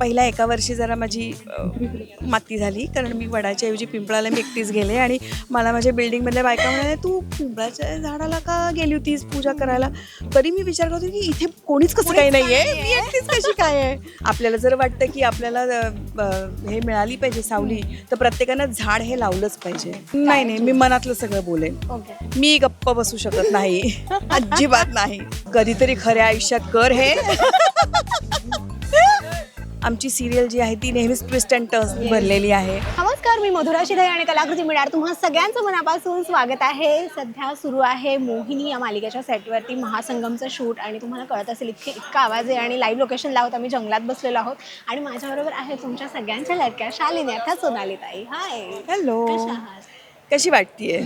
पहिल्या एका वर्षी जरा माझी माती झाली, कारण मी वडाच्या ऐवजी पिंपळाला मी एकटीच गेले आणि मला माझ्या बिल्डिंगमधल्या बायका म्हणाल्या, तू पिंपळाच्या झाडाला का गेली होतीस पूजा करायला? तरी मी विचार करतो की इथे कोणीच कसं काही नाही आहे, मी एकटीच कशी काय आहे. आपल्याला जर वाटतं की आपल्याला हे मिळाली पाहिजे सावली, तर प्रत्येकानं झाड हे लावलंच पाहिजे. नाही, मी मनातलं सगळं बोलेन. मी गप्प बसू शकत नाही, अजिबात नाही. कधीतरी खऱ्या आयुष्यात कर हे. आमची सिरियल जी आहे ती नेहमीच ट्विस्ट अँड टर्न्स भरलेली आहे. नमस्कार, मी मधुरा शिधाई आणि कलाकृती मिळणार तुम्हा सगळ्यांचं मनापासून स्वागत आहे. सध्या सुरू आहे मोहिनी या मालिकेच्या सेटवरती महासंगमचं शूट आणि तुम्हाला कळत असेल इतका आवाज आहे आणि लाईव्ह लोकेशनला आहोत, आम्ही जंगलात बसलेलो आहोत आणि माझ्याबरोबर आहे तुमच्या सगळ्यांच्या लाडक्या शालिनी अर्थात सोनाली ताई. हाय, हॅलो, कशा आहात? कशी वाटतेय?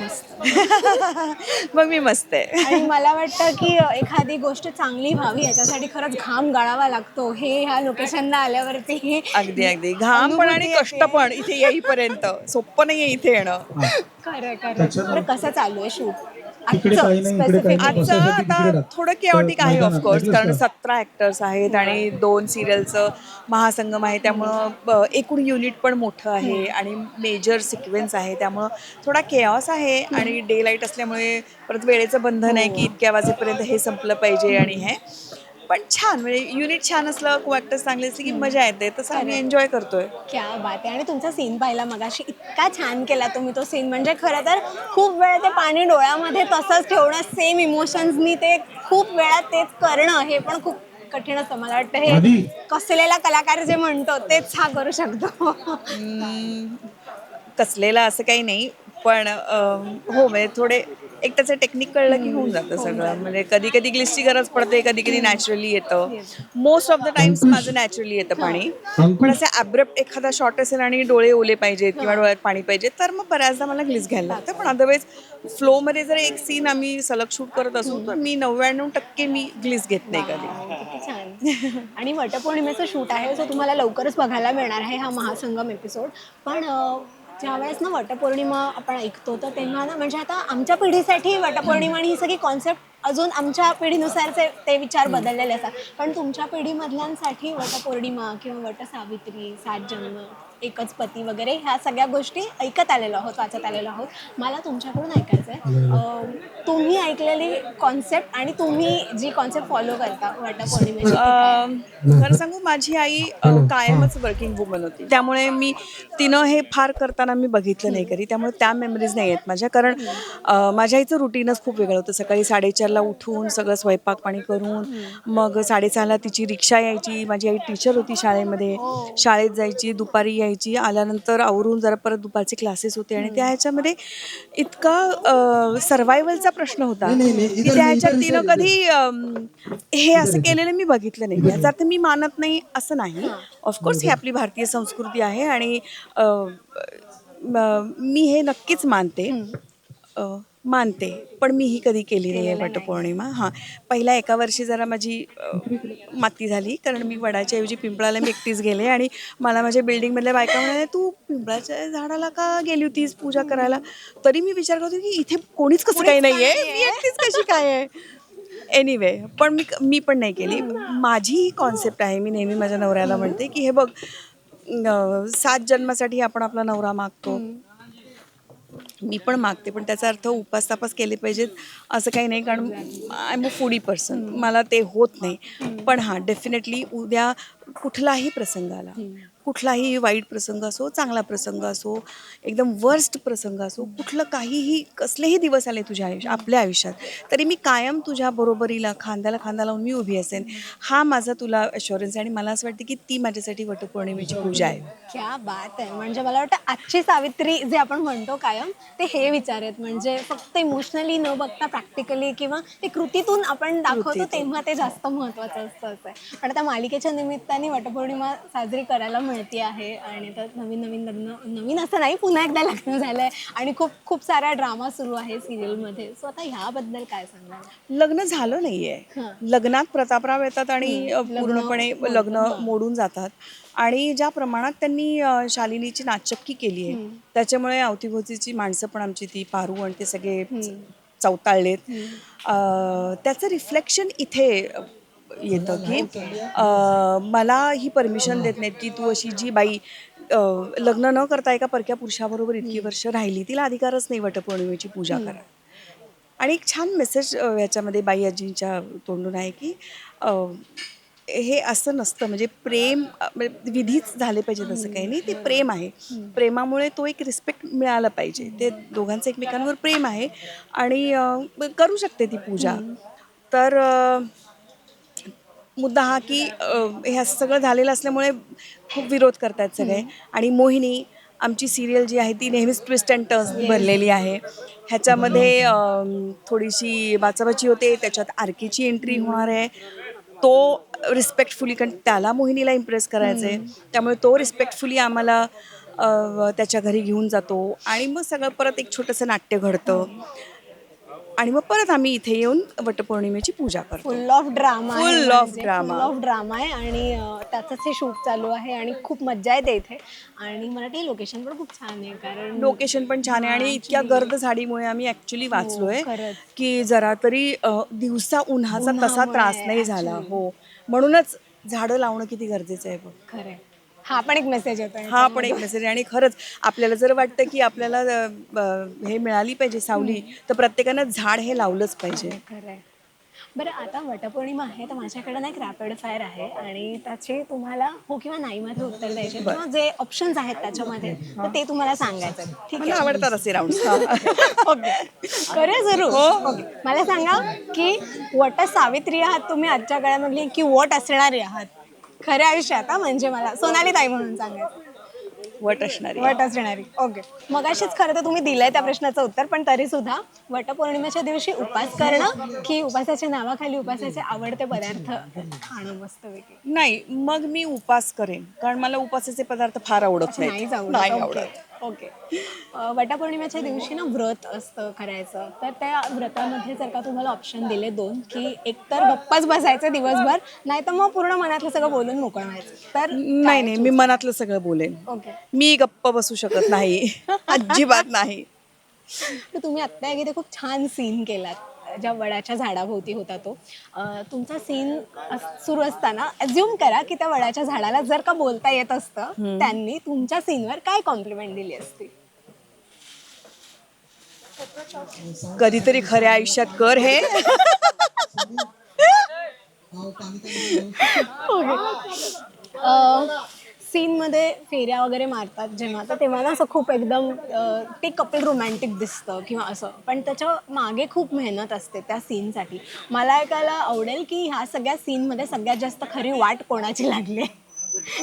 मग मी मस्त आहे. आणि मला वाटतं की एखादी गोष्ट चांगली व्हावी याच्यासाठी खरंच घाम गाळावा लागतो. हे ह्या लोकेशनला आल्यावरती अगदी घाम पण आणि कष्ट पण इथे येईपर्यंत सोपं नाहीये इथे येणं. खरं कसं चालू आहे शूट? आजचं आता थोडं केओटिक आहे ऑफकोर्स, कारण 17 ॲक्टर्स आहेत आणि 2 सिरियलचं महासंगम आहे, त्यामुळं एकूण युनिट पण मोठं आहे आणि मेजर सिक्वेन्स आहे, त्यामुळं थोडा केऑस आहे आणि डे लाईट असल्यामुळे परत वेळेचं बंधन आहे की इतक्या वाजेपर्यंत हे संपलं पाहिजे. आणि हे पण छान, म्हणजे युनिट छान असलं, को ॲक्टर्स चांगले असले की मजा येते, तसं आम्ही एन्जॉय करतोय. क्या बात आहे. आणि तुमचा सीन पाहिला मगाशी, इतका छान केला तुम्ही तो सीन. म्हणजे खरं तर खूप वेळा ते पाणी डोळ्यामध्ये तसंच ठेवणं, सेम इमोशन्सनी ते खूप वेळा तेच करणं, हे पण खूप कठीण असतं. मला वाटतं हे कसलेला कलाकार जे म्हणतो तेच हा करू शकतो. कसलेला असं काही नाही, पण हो, म्हणजे थोडे एक त्याचं टेक्निक कळलं की होऊन जातं सगळं. म्हणजे कधी कधी ग्लिसची गरज पडते, कधी कधी नॅचरली येतं. मोस्ट ऑफ द टाइम्स माझं नॅचरली येतं पाणी, पण असं ॲब्रप्ट एखादा शॉट असेल आणि डोळे ओले पाहिजेत किंवा डोळ्यात पाणी पाहिजे, तर मग बऱ्याचदा मला ग्लिस घ्यायला लागतं. पण अदरवाईज फ्लोमध्ये जर एक सीन आम्ही सलग शूट करत असू तर मी 99% मी ग्लिस घेत नाही कधी. किती छान. आणि वटपौर्णिमेचं शूट आहे, जो तुम्हाला लवकरच बघायला मिळणार आहे हा महासंगम एपिसोड. पण ज्यावेळेस ना वटपौर्णिमा आपण ऐकतो तर तेव्हा ना, म्हणजे आता आमच्या पिढीसाठी वटपौर्णिमा आणि ही सगळी कॉन्सेप्ट अजून आमच्या पिढीनुसारचे ते विचार बदललेले असतात. पण तुमच्या पिढीमधल्यांसाठी वटपौर्णिमा किंवा वटसावित्री, 7 जन्म, एकच पती वगैरे ह्या सगळ्या गोष्टी ऐकत आलेलो आहोत, वाचत आलेलो आहोत. मला तुमच्याकडून ऐकायचं आहे, तुम्ही ऐकलेली कॉन्सेप्ट आणि तुम्ही जी कॉन्सेप्ट फॉलो करता वटपौर्णिमेची. खरं सांगू, माझी आई कायमच वर्किंग वुमन होती, त्यामुळे तिनं हे फार करताना मी बघितलं नाही कधी, त्यामुळे त्या मेमरीज नाही आहेत माझ्या. कारण माझ्या आईचं रुटीनच खूप वेगळं होतं. सकाळी 4:30ला उठून सगळं स्वयंपाक पाणी करून मग 6:30ला तिची रिक्षा यायची. माझी आई टीचर होती शाळेमध्ये, शाळेत जायची, दुपारी यायची, आल्यानंतर आवरून जरा परत दुपारचे क्लासेस होते आणि त्या ह्याच्यामध्ये इतका सर्वायवलचा प्रश्न होता की त्या ह्याच्यात तिनं कधी हे असं केलेलं मी बघितलं नाही. याचा अर्थ मी मानत नाही असं नाही, ऑफकोर्स ही आपली भारतीय संस्कृती आहे आणि मी हे नक्कीच मानते, पण मी ही कधी केली नाही आहे वटपौर्णिमा. हां, पहिल्या एका वर्षी जरा माझी माती झाली, कारण मी वडाच्या ऐवजी पिंपळाला मी एकटीच गेले आणि मला माझ्या बिल्डिंगमधल्या बायका म्हणाल्या, तू पिंपळाच्या झाडाला का गेली होतीस पूजा करायला? तरी मी विचार करतो की इथे कोणीच कसं काही नाही आहे, मी एकटीच कशी काय आहे. एनिवे, पण मी पण नाही केली. माझी ही कॉन्सेप्ट आहे, मी नेहमी माझ्या नवऱ्याला म्हणते की हे बघ, 7 जन्मासाठी आपण आपला नवरा मागतो, मी पण मागते, पण त्याचा अर्थ उपास तापास केले पाहिजेत असं काही नाही, कारण I am a foodie person, मला ते होत नाही. पण हां, डेफिनेटली उद्या कुठलाही प्रसंग आला, कुठलाही वाईट प्रसंग असो, चांगला प्रसंग असो, एकदम वर्स्ट प्रसंग असो, कुठलं काहीही कसलेही दिवस आले तुझ्या आपल्या आयुष्यात, तरी मी कायम तुझ्या बरोबरीला खांद्याला खांदा लावून मी उभी असेन, हा माझा तुला अश्युरन्स आहे. आणि मला असं वाटतं की ती माझ्यासाठी वटपौर्णिमेची पूजा आहे. क्या बात आहे. म्हणजे मला वाटतं आजची सावित्री जे आपण म्हणतो कायम, ते हे विचार आहेत. म्हणजे फक्त इमोशनली न बघता प्रॅक्टिकली किंवा ते कृतीतून आपण दाखवतो तेव्हा ते जास्त महत्त्वाचं असतं असं आहे. पण आता मालिकेच्या निमित्ताने वटपौर्णिमा साजरी करायला मिळते आहे आणि तर नवीन नवीन लग्न, नवीन असं नाही, पुन्हा एकदा लग्न झालं आहे आणि खूप खूप सारा ड्रामा सुरू आहे सिरियलमध्ये. सो आता ह्याबद्दल काय सांगणार? लग्न झालं नाहीये, लग्नात प्रतापराव येतात आणि पूर्णपणे लग्न मोडून जातात. आणि ज्या प्रमाणात त्यांनी शालिनीची नाचक्की केली आहे, त्याच्यामुळे अवतीभोवतीची माणसं पण आमची, ती पारू आणि ते सगळे चवताळलेत. त्याचं रिफ्लेक्शन इथे येतं की मला ही परमिशन देत नाहीत की तू अशी जी बाई लग्न न करता एका परक्या पुरुषाबरोबर इतकी वर्ष राहिली, तिला अधिकारच नाही वटपौर्णिमेची पूजा करा. आणि एक छान मेसेज ह्याच्यामध्ये बाई आजींच्या तोंडून आहे की अ, हे असं नसतं, म्हणजे प्रेम म्हणजे विधीच झाले पाहिजेत असं काही नाही, ते प्रेम आहे. प्रेमामुळे तो एक रिस्पेक्ट मिळाला पाहिजे, ते दोघांचं एकमेकांवर प्रेम आहे आणि करू शकते ती पूजा. तर मुद्दा हा की हे असं सगळं झालेलं असल्यामुळे खूप विरोध करतायत सगळे. आणि मोहिनी आमची सिरियल जी आहे ती नेहमीच ट्विस्ट अँड टर्न्सनी भरलेली आहे. ह्याच्यामध्ये थोडीशी बाचाबाची होते, त्याच्यात आर्कीची एंट्री होणार आहे. तो रिस्पेक्टफुली, कारण त्याला मोहिनीला इम्प्रेस करायचं आहे, त्यामुळे तो रिस्पेक्टफुली आम्हाला त्याच्या घरी घेऊन जातो आणि मग सगळं परत एक छोटंसं नाट्य घडतं आणि मग परत आम्ही इथे येऊन वटपौर्णिमेची पूजा करतो. फुल ऑफ ड्रामा आहे, फुल ऑफ म्हणजे ड्रामा. फुल ऑफ ड्रामा आहे आणि त्याचंच हे शूट चालू आहे आणि खूप मज्जा येते इथे. आणि मला ते लोकेशन पण खूप छान आहे, कारण लोकेशन पण छान आहे आणि इतक्या गर्द झाडीमुळे आम्ही ॲक्च्युली वाचलोय खरंच. की जरा तरी दिवसा उन्हाचा तसा त्रास उन्हामुळे नाही झाला. actually. हो, म्हणूनच झाडं लावणं किती गरजेचं आहे बघ. खरं आहे. हा पण एक मेसेज येतो हा पण एक मेसेज आहे. आणि खरंच आपल्याला जर वाटतं की आपल्याला हे मिळाली पाहिजे सावली, तर प्रत्येकानं झाड हे लावलंच पाहिजे. खरं आहे. बरं, आता वटपौर्णिमा आहे, तर माझ्याकडे ना एक रॅपिड फायर आहे आणि त्याचे तुम्हाला हो किंवा नाही मध्ये उत्तर द्यायचे, किंवा जे ऑप्शन्स आहेत त्याच्यामध्ये तर ते तुम्हाला सांगायचं आहे. ठीक मला आहे? आवडतात असे राऊंड. ओके, करूया जरूर. ओके, मला सांगा की वट सावित्री आहात तुम्ही आजच्या काळामधली, की वट असणारी आहात खऱ्या आयुष्यात? म्हणजे मला सोनाली ताई म्हणून सांगायचं. वट असणारी. वट असणारी. ओके, मगाशीच खरं तर तुम्ही दिलंय त्या प्रश्नाचं उत्तर, पण तरी सुद्धा वटपौर्णिमेच्या दिवशी उपास करणं की उपासाच्या नावाखाली उपासाचे आवडते पदार्थ खाणं मस्तपैकी? नाही, मग मी उपास करेन, कारण मला उपासाचे पदार्थ फार आवडत नाही नाहीत. जाऊ. नाही ओके आवडत. ओके. वटपौर्णिमेच्या दिवशी ना व्रत असतं करायचं, तर त्या व्रतामध्ये जर का तुम्हाला ऑप्शन दिले दोन, की एकतर गप्पाच बसायचं दिवसभर, नाही तर मग पूर्ण मनातलं सगळं बोलून मोकळं व्हायचं, तर नाही नाही, मी मनातलं सगळं बोलेन. ओके. मी गप्प बसू शकत नाही. अजिबात नाही. तर तुम्ही आत्ता एक इथे खूप छान सीन केलात, ज्या वडाच्या झाडाभोवती होता तो. तुमचा सीन सुरू असताना अज्युम करा की त्या वडाच्या झाडाला जर का बोलता येत असतं, त्यांनी तुमच्या सीनवर काय कॉम्प्लिमेंट दिली असती? कधीतरी खऱ्या आयुष्यात कर हे. सीनमध्ये फेऱ्या वगैरे मारतात जेव्हा, तर तेव्हा ना असं खूप एकदम ते कपल रोमॅन्टिक दिसतं किंवा असं, पण त्याच्या मागे खूप मेहनत असते त्या सीनसाठी. मला ऐकायला आवडेल की ह्या सगळ्या सीनमध्ये सगळ्यात जास्त खरी वाट कोणाची लागली?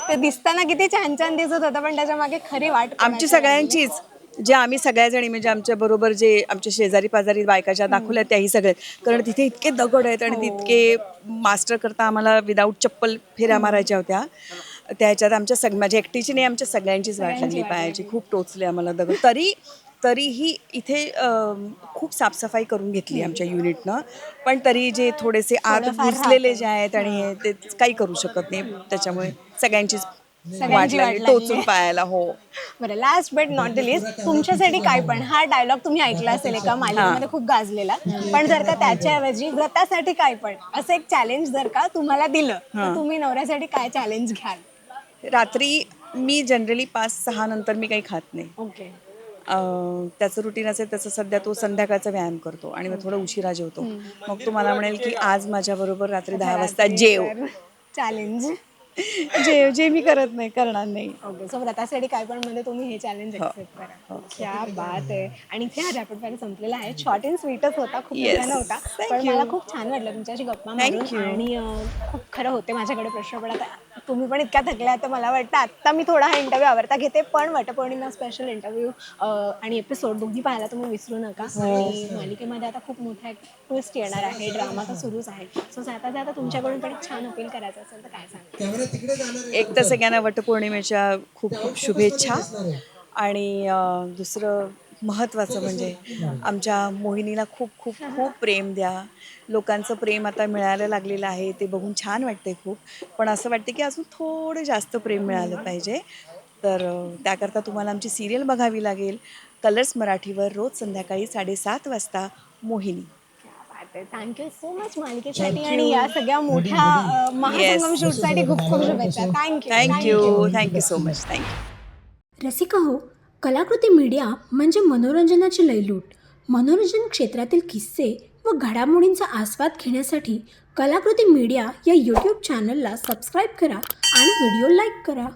ते दिसताना किती छान छान दिसत होतं, पण त्याच्या मागे खरी वाट आमची कोणाची लागली? सगळ्यांचीच, जे आम्ही सगळ्याजणी म्हणजे आमच्या बरोबर जे आमच्या शेजारी पाजारी बायका ज्या दाखवल्या त्याही सगळे, कारण तिथे इतके दगड आहेत आणि तितके मास्टर करता आम्हाला विदाऊट चप्पल फेऱ्या मारायच्या होत्या. त्याच्यात आमच्या माझ्या एकटीची नाही, आमच्या सगळ्यांचीच वाट लागली पायाची. खूप टोचले आम्हाला दगड. तरीही इथे खूप साफसफाई करून घेतली आमच्या युनिटनं, पण तरी जे थोडेसे आत थोडंफार घुसलेले जे आहेत आणि ते काही करू शकत नाही, त्याच्यामुळे सगळ्यांचीच वाट लागली टोचून पायाला. हो. बरं, last but not the list, तुमच्यासाठी काय पण, हा डायलॉग तुम्ही ऐकला असेल एका मालिकेमध्ये खूप गाजलेला, पण जर का त्याच्याऐवजी व्रतासाठी काय पण असं एक चॅलेंज जर का तुम्हाला दिलं, तर तुम्ही नवऱ्यासाठी काय चॅलेंज घ्याल? रात्री मी जनरली 5-6 नंतर मी काही खात नाही. ओके. त्याचं रुटीन असेल त्याचं. सध्या तो संध्याकाळचा व्यायाम करतो आणि मग थोडा उशिरा जेवतो. मग तो मला म्हणेल की आज माझ्याबरोबर रात्री 10 वाजता जेव. चॅलेंज. जे मी करत नाही, करणार नाही. ओके, सो व्रतासाठी काय पण मध्ये तुम्ही हे चॅलेंज एक्सेप्ट करा. क्या बात आहे. आणि इथे हा रॅपिड फायर संपलेला आहे. शॉर्ट अँड स्वीटच होता, खूप मोठा नव्हता, पण मला खूप छान वाटलं तुमच्याशी गप्पा मारून आणि खूप खरं होते माझ्याकडे प्रश्न, पण आता तुम्ही पण इतक्या थकल्या, तर मला वाटतं आत्ता मी थोडा हा इंटरव्ह्यू आवडता घेते, पण वटपौर्णिमा स्पेशल इंटरव्ह्यू आणि एपिसोड दोन्ही पाहायला तुम्ही विसरू नका. आणि मालिकेमध्ये आता खूप मोठा एक ट्विस्ट येणार आहे, ड्रामा तर सुरूच आहे. सो जाता जाता तुमच्याकडून पण एक छान अपील करायचं असेल तर काय सांगा? एक तर सगळ्यांना वटपौर्णिमेच्या खूप खूप शुभेच्छा. आणि दुसरं महत्त्वाचं म्हणजे आमच्या मोहिनीला खूप खूप खूप प्रेम द्या. लोकांचं प्रेम आता मिळायला लागलेलं आहे, ते बघून छान वाटते खूप. पण असं वाटते की अजून थोडं जास्त प्रेम मिळालं पाहिजे. तर त्याकरता तुम्हाला आमची सिरियल बघावी लागेल. कलर्स मराठीवर रोज संध्याकाळी 7:30 वाजता मोहिनी. वाटते. थँक्यू सो मच मालिकेसाठी आणि या सगळ्या मोठ्या महासंगम शूटसाठी खूप खूप शुभेच्छा. Thank you so much. Thank you. Rasika हो, कलाकृती मीडिया म्हणजे मनोरंजनाची लयलूट. मनोरंजन क्षेत्रातील किस्से व घडामोडींचा आस्वाद घेण्यासाठी कलाकृती मीडिया या यूट्यूब चॅनलला सबस्क्राईब करा आणि व्हिडिओ लाईक करा.